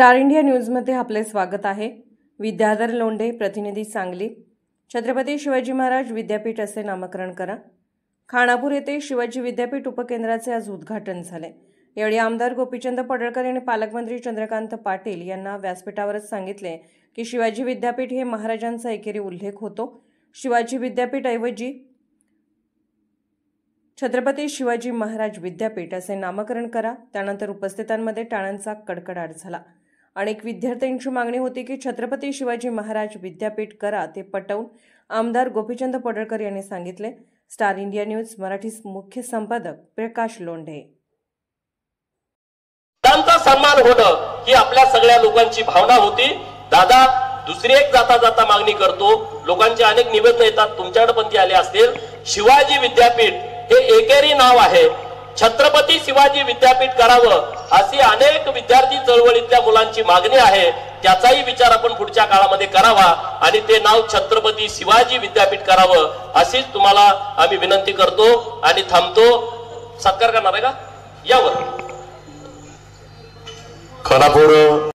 Star India न्यूजमध्ये आपले स्वागत आहे। विद्याधर लोंढे, प्रतिनिधी सांगली। छत्रपती शिवाजी महाराज विद्यापीठ असे नामकरण करा। खानापूर येथे शिवाजी विद्यापीठ उपकेंद्राचे आज उद्घाटन झाले। यावेळी आमदार गोपीचंद पडळकर यांनी पालकमंत्री चंद्रकांत पाटील यांना व्यासपीठावरच सांगितले की शिवाजी विद्यापीठ हे महाराजांचा एकेरी उल्लेख होतो। शिवाजी विद्यापीठ ऐवजी छत्रपती शिवाजी महाराज विद्यापीठ असे नामकरण करा। त्यानंतर उपस्थितांमध्ये टाळ्यांचा कडकडाट झाला। अनेक विद्यार्थ्यांची मागणी होती की छत्रपती शिवाजी महाराज विद्यापीठ करा, ते पटवून आमदार गोपीचंद पडळकर यांनी सांगितले। स्टार इंडिया न्यूज मराठी मुख्य संपादक प्रकाश लोंढे। दादांचा सन्मान होणं ही आपल्या सगळ्या लोकांची भावना होती। दादा दुसरी एक जाता मागणी करतो। लोकांचे अनेक निवेदन येतात, तुमच्याकडे पण ती आले असतील। शिवाजी विद्यापीठ हे एकेरी नाव आहे। छत्रपती शिवाजी विद्यापीठ करावं अशी अनेक विद्यार्थी चळवळीतल्या मुलांची मागणी आहे। त्याचाही विचार आपण पुढच्या काळामध्ये करावा आणि ते नाव छत्रपती शिवाजी विद्यापीठ करावं अशीच तुम्हाला आम्ही विनंती करतो आणि थांबतो। सत्कार करणार आहे का यावर? खानापूर